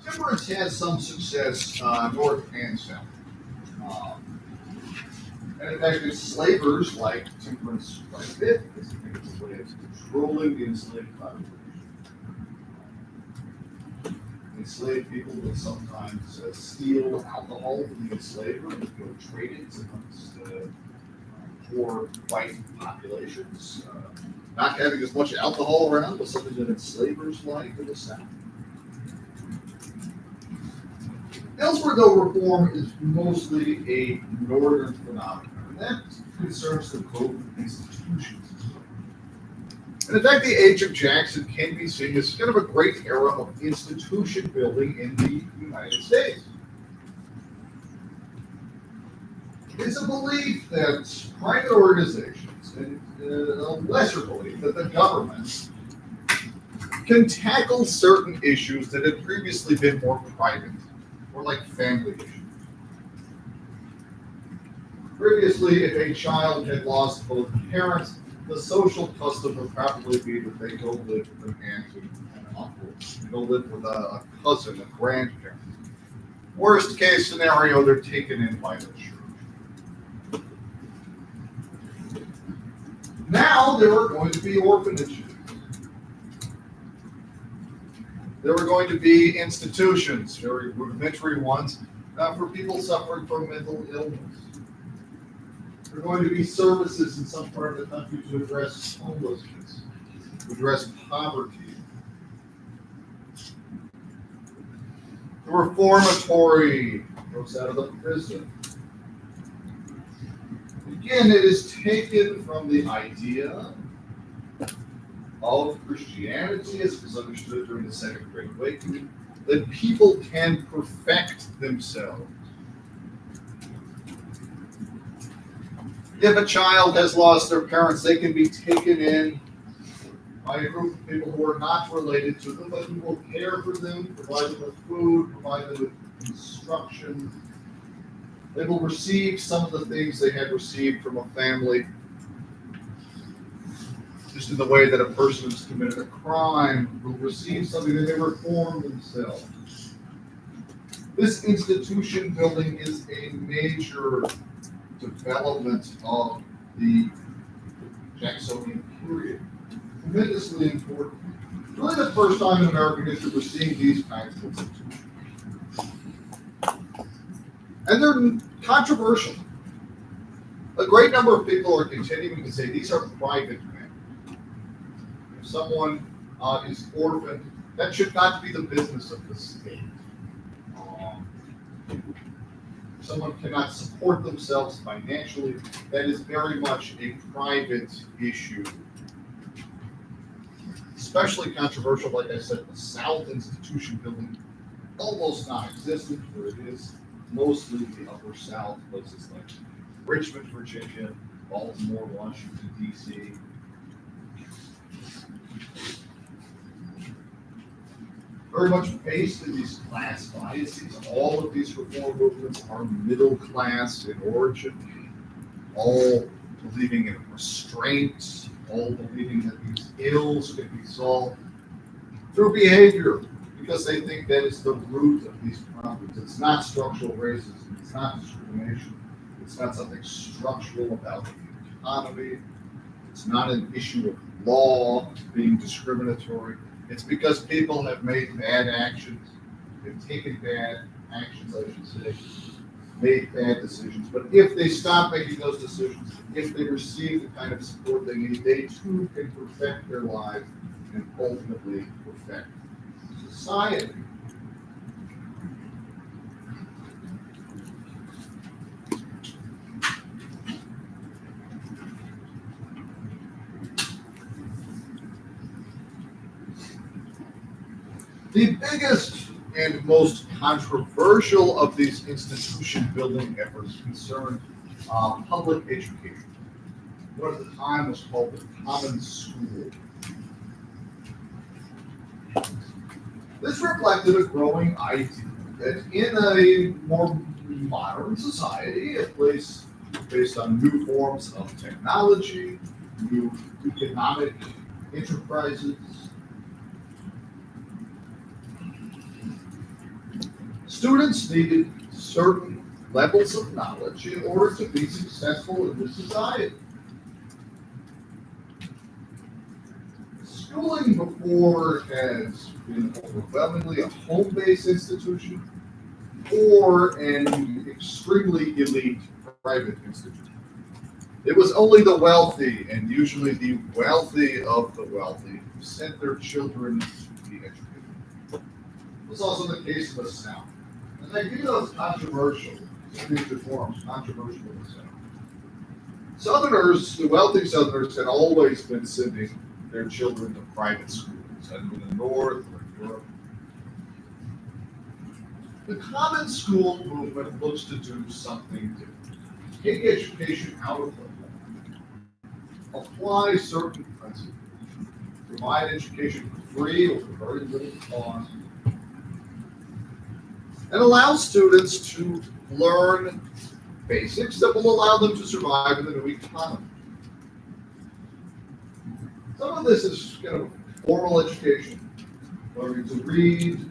Speaker 1: Temperance has some success north and south. And in fact, enslavers like temperance quite a bit because it's a way of controlling the enslaved population. Enslaved people will sometimes steal alcohol from the enslaver and go trade it amongst poor white populations. Not having as much alcohol around was something that enslavers liked in the South. Elsewhere, though, reform is mostly a northern phenomenon, and that concerns the growth of institutions. And in fact, the age of Jackson can be seen as kind of a great era of institution building in the United States. It's a belief that private organizations, and a lesser belief that the government can tackle certain issues that had previously been more private, or like family issues. Previously, if a child had lost both parents, the social custom would probably be that they go live with an aunt and an uncle, go live with a cousin, a grandparent. Worst case scenario, they're taken in by the church. Now there are going to be orphanages. There are going to be institutions, very rudimentary ones, for people suffering from mental illness. There are going to be services in some part of the country to address homelessness, to address poverty. The reformatory goes out of the prison. Again, it is taken from the idea of Christianity as it was understood during the Second Great Awakening, that people can perfect themselves. If a child has lost their parents, they can be taken in by a group of people who are not related to them, but who will care for them, provide them with food, provide them with instruction. They will receive some of the things they had received from a family, just in the way that a person who's committed a crime will receive something that they reform themselves. This institution building is a major development of the Jacksonian period. Tremendously important. Really the first time in American history we're seeing these kinds of institutions. And they're controversial. A great number of people are continuing to say these are private men. If someone is orphaned, that should not be the business of the state. If someone cannot support themselves financially, that is very much a private issue. Especially controversial, like I said, the South institution building, almost non-existent, where it is mostly the Upper South, places like Richmond, Virginia, Baltimore, Washington, D.C. very much based in these class biases. All of these reform movements are middle class in origin, all believing in restraint, all believing that these ills can be solved through behavior, because they think that is the root of these problems. It's not structural racism, it's not discrimination, it's not something structural about the economy, it's not an issue of law being discriminatory. It's because people have made bad actions, they've taken bad actions, I should say, made bad decisions. But if they stop making those decisions, if they receive the kind of support they need, they too can perfect their lives and ultimately perfect society. The biggest and most controversial of these institution building efforts concerned public education. What at the time was called the common school. This reflected a growing idea that in a more modern society, a place based on new forms of technology, new economic enterprises, students needed certain levels of knowledge in order to be successful in this society. Schooling before has been overwhelmingly a home-based institution or an extremely elite private institution. It was only the wealthy, and usually the wealthy of the wealthy, who sent their children to be educated. It was also the case in the South. And the idea was controversial. These reforms, controversial in the South. Southerners, the wealthy Southerners, had always been sending their children to private schools, and in the North or in Europe. The common school movement looks to do something different. Take education out of the home, apply certain principles, provide education for free or for very little cost, and allow students to learn basics that will allow them to survive in the new economy. Some of this is formal education, learning to read,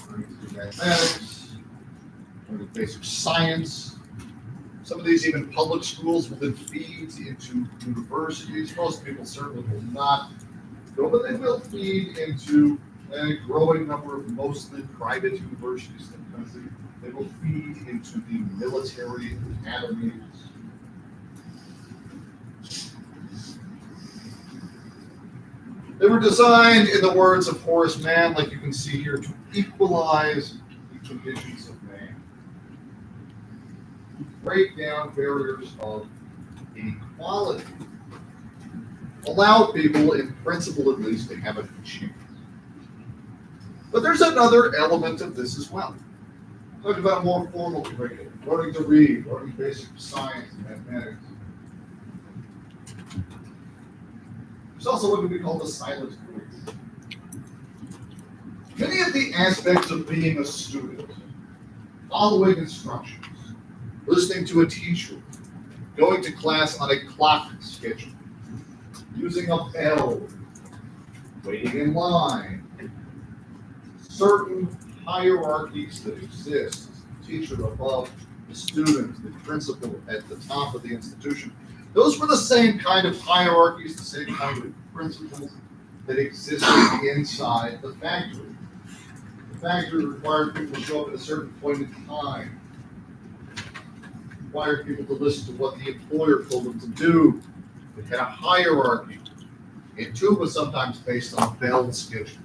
Speaker 1: learning to do mathematics, learning basic science. Some of these even public schools will then feed into universities. Most people certainly will not go, but they will feed into a growing number of mostly private universities in the country. They will feed into the military academies. They were designed, in the words of Horace Mann, like you can see here, to equalize the conditions of man, to break down barriers of inequality, allow people, in principle at least, to have a chance. But there's another element of this as well. Talk about a more formal curriculum, learning to read, learning basic science and mathematics. There's also what we call the silent curriculum. Many of the aspects of being a student, following instructions, listening to a teacher, going to class on a clock schedule, using a bell, waiting in line, certain hierarchies that exist, the teacher above the student, the principal at the top of the institution. Those were the same kind of hierarchies, the same kind of principles that existed inside the factory. The factory required people to show up at a certain point in time, required people to listen to what the employer told them to do. It had a hierarchy. It too was sometimes based on a bell schedule.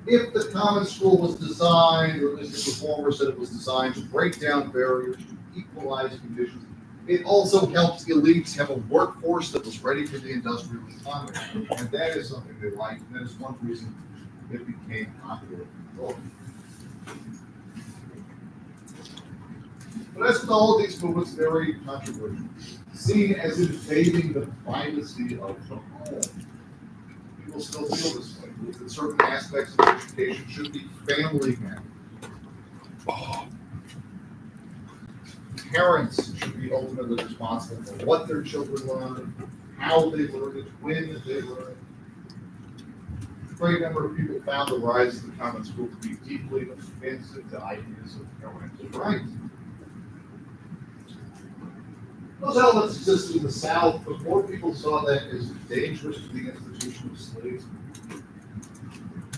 Speaker 1: If the common school was designed, or at least the reformers said it was designed to break down barriers, to equalize conditions, it also helped elites have a workforce that was ready for the industrial economy. And that is something they liked, and that is one reason it became popular. But as with all of these movements, very controversial, seen as invading the privacy of the home. people still feel this way. Believe that certain aspects of education should be family managed. Parents should be ultimately responsible for what their children learn, how they learn it, when they learn it. A great number of people found the rise of the common school to be deeply offensive to ideas of parental rights. Those elements existed in the South, but more people saw that as dangerous to the institution of slavery.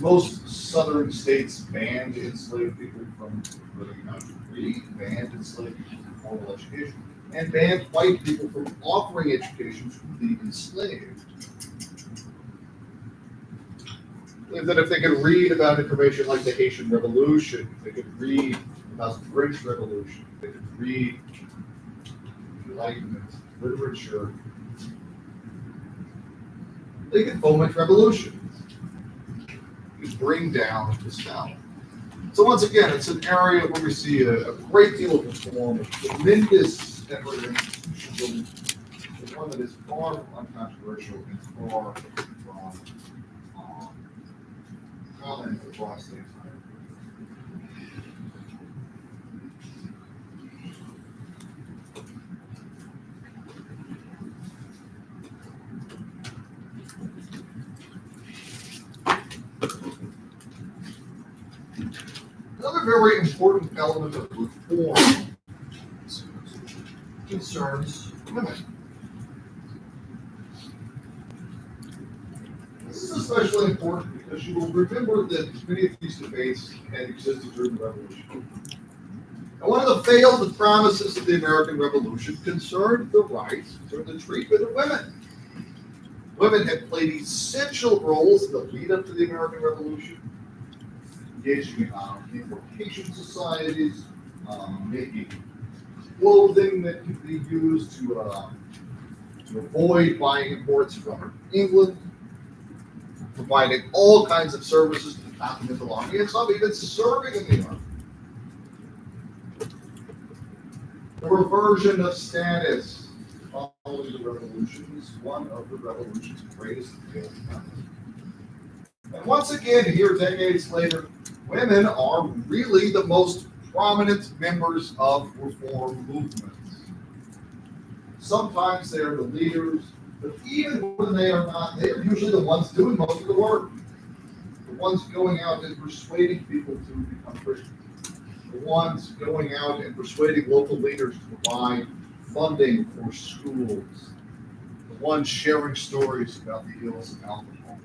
Speaker 1: Most southern states banned enslaved people from learning how to read, banned enslaved people from formal education, and banned white people from offering education to the enslaved. That if they could read about information like the Haitian Revolution, if they could read about the French Revolution, if they could read Enlightenment literature, they could foment revolutions. You could bring down the South. So once again, it's an area where we see a great deal of reform, a tremendous effort in institution building, but one that is far from uncontroversial and far from common across the entire. Another very important element of reform concerns women. This is especially important because you will remember that many of these debates had existed during the Revolution. And one of the failed promises of the American Revolution concerned the rights, concerned the treatment of women. Women had played essential roles in the lead up to the American Revolution, engaging in importation societies, making clothing that could be used to avoid buying imports from England, providing all kinds of services to the Continental Army, and some even serving in the army. The reversion of status following the revolution is one of the revolution's greatest failures. And once again, here decades later, women are really the most prominent members of reform movements. Sometimes they're the leaders, but even when they are not, they are usually the ones doing most of the work. The ones going out and persuading people to become Christians. The ones going out and persuading local leaders to provide funding for schools. The ones sharing stories about the ills of alcohol.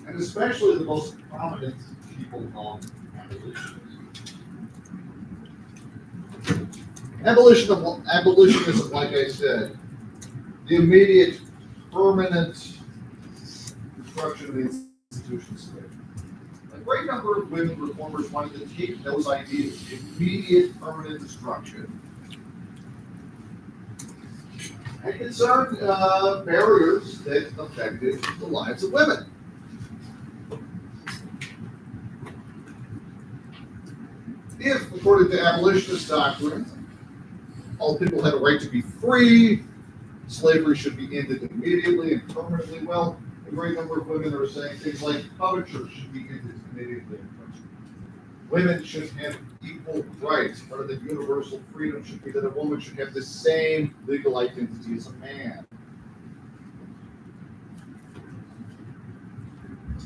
Speaker 1: And especially the most prominent people of abolitionism. Abolitionism, like I said, the immediate, permanent destruction of the institution of slavery. A great number of women reformers wanted to take those ideas, immediate, permanent destruction, and concerned barriers that affected the lives of women. If, according to abolitionist doctrine, all people had a right to be free, slavery should be ended immediately and permanently, well, a great number of women are saying things like coverture should be ended immediately and permanently. Women should have equal rights. Part of the universal freedom should be that a woman should have the same legal identity as a man.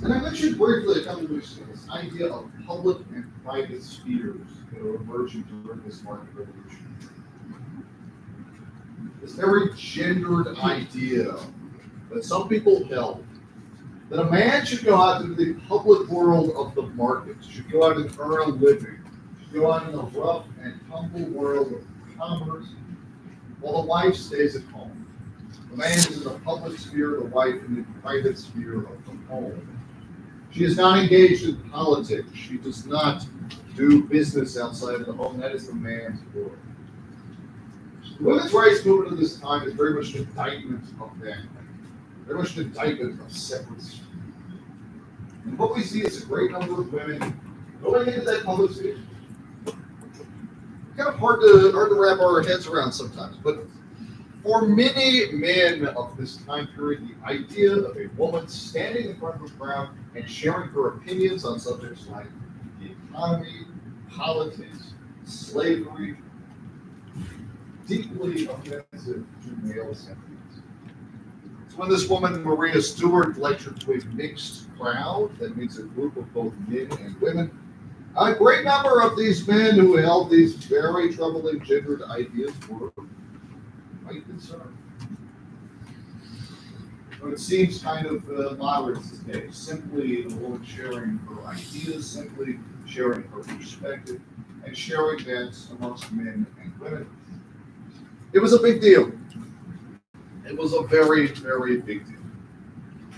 Speaker 1: And I mentioned briefly a couple of weeks ago this idea of public and private spheres that are emerging during this market revolution. This very gendered idea that some people held that a man should go out into the public world of the market, should go out and earn a living, should go out in the rough and tumble world of commerce, while the wife stays at home. The man is in the public sphere, the wife in the private sphere of the home. She is not engaged in politics. She does not do business outside of the home. That is the man's world. The women's rights movement of this time is very much an indictment of that, very much an indictment of separacy. And what we see is a great number of women going into that public sphere. Kind of hard to wrap our heads around sometimes, but For many men of this time period, the idea of a woman standing in front of a crowd and sharing her opinions on subjects like the economy, politics, slavery, deeply offensive to male sentiments. So when this woman, Maria Stewart, lectured to a mixed crowd, that means a group of both men and women, a great number of these men who held these very troubling gendered ideas were quite concerned. But it seems kind of moderate today. Simply a woman sharing her ideas, simply sharing her perspective, and sharing that amongst men and women. It was a big deal. It was a very, very big deal.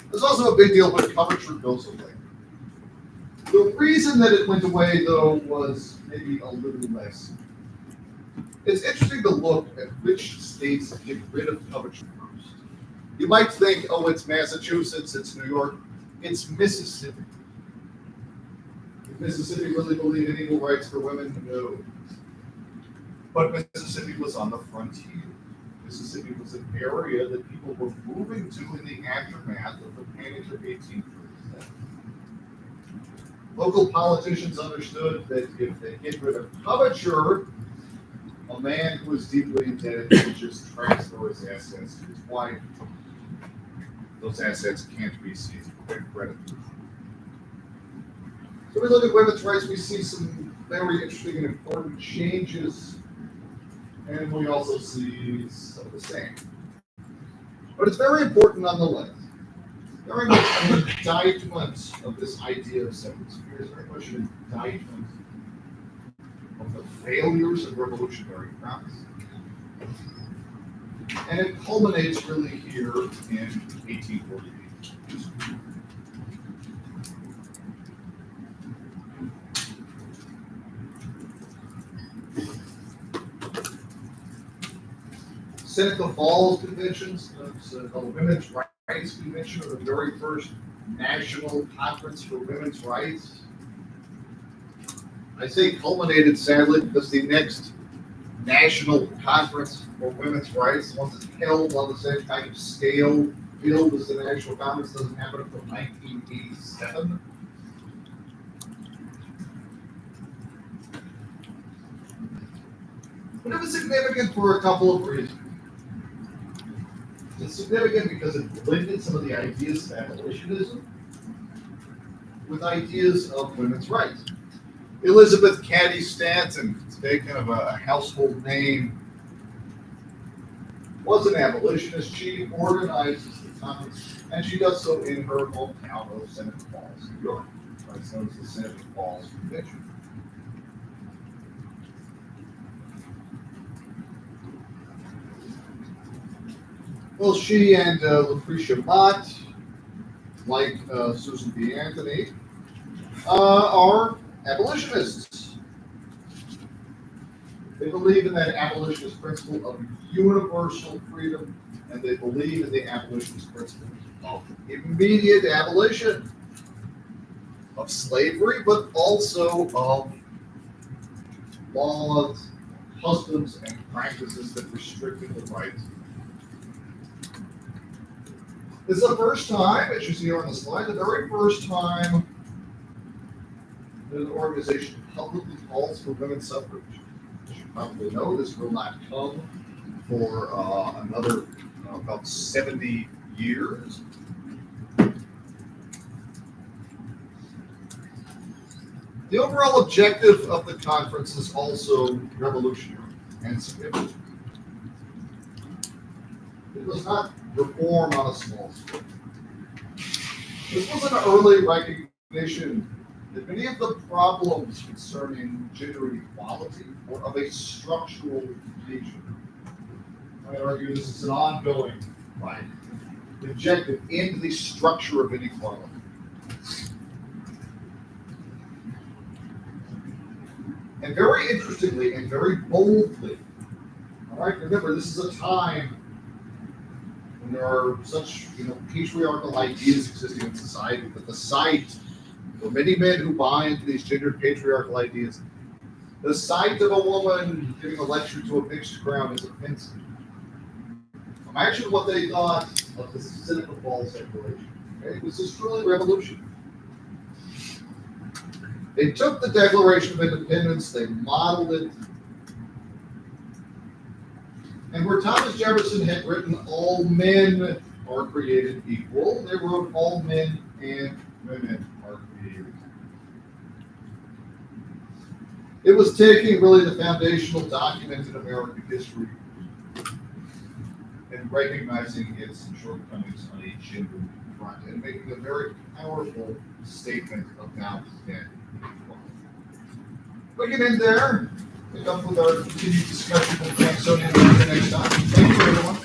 Speaker 1: It was also a big deal when coverture goes away. The reason that it went away, though, was maybe a little less. It's interesting to look at which states get rid of coverture first. You might think, oh, it's Massachusetts, it's New York, it's Mississippi. Did Mississippi really believe in equal rights for women? No. But Mississippi was on the frontier. Mississippi was an area that people were moving to in the aftermath of the Panic of 1837. Local politicians understood that if they get rid of coverture, a man who is deeply indebted would just transfer his assets to his wife. Those assets can't be seized with credit. So we look at women's rights, we see some very interesting and important changes, and we also see some of the same. But it's very important nonetheless. Very much an indictment of this idea of separate spheres, very much an indictment of the failures of revolutionary practice. And it culminates really here in 1848. Seneca Falls Conventions, the Women's Rights Convention, or the very first national conference for women's rights. I say culminated, sadly, because the next national conference for women's rights, the one that's held on the same kind of scale, field as the national conference, doesn't happen until 1987. But it was significant for a couple of reasons. It's significant because it blended some of the ideas of abolitionism with ideas of women's rights. Elizabeth Cady Stanton, today kind of a household name, was an abolitionist. She organizes the conference, and she does so in her hometown of Seneca Falls, New York. It's known as the Seneca Falls Convention. Well, she and Lucretia Mott, like Susan B. Anthony, are abolitionists. They believe in that abolitionist principle of universal freedom, and they believe in the abolitionist principle of immediate abolition of slavery, but also of laws, customs, and practices that restricted the rights. This is the first time, as you see here on the slide, the very first time that an organization publicly calls for women's suffrage. As you probably know, this will not come for another about 70 years. The overall objective of the conference is also revolutionary and significant. It was not reform on a small scale. This was an early recognition that many of the problems concerning gender equality were of a structural nature. I argue this is an ongoing right, objective into the structure of inequality. And very interestingly and very boldly, all right, remember this is a time when there are such patriarchal ideas existing in society that the sight, for many men who buy into these gendered patriarchal ideas, the sight of a woman giving a lecture to a mixed crowd is offensive. Imagine what they thought of the Seneca Falls Declaration. Okay? It was this truly revolution. They took the Declaration of Independence, they modeled it, and where Thomas Jefferson had written, all men are created equal, they wrote, all men and women are created equal. It was taking really the foundational document in American history and recognizing its shortcomings on each front and making a very powerful statement about that. We can end there. Pick up with our continued discussion of Jacksonian the next time. Thank you, everyone.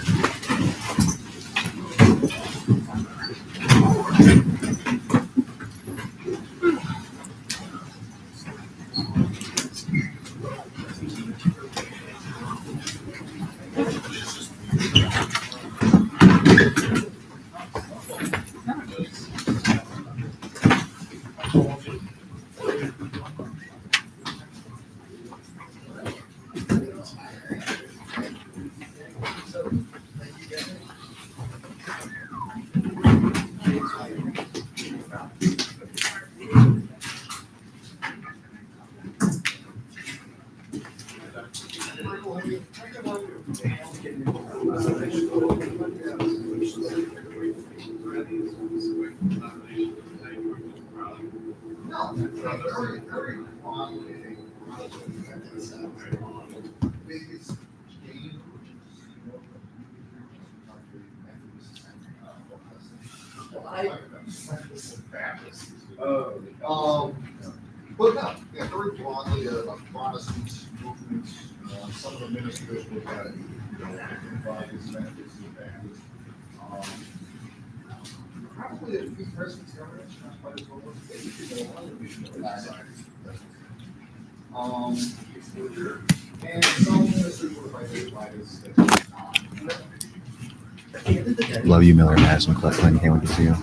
Speaker 1: No, very broadly, biggest game, but no, yeah, very broadly, a Protestant movement. Some of the ministers look at it, provide these benefits to the families. Probably a few Presbyterians, not quite as well. And some ministers would have identified as
Speaker 5: Love you, Miller Madison, Clinton. Can't wait to see you.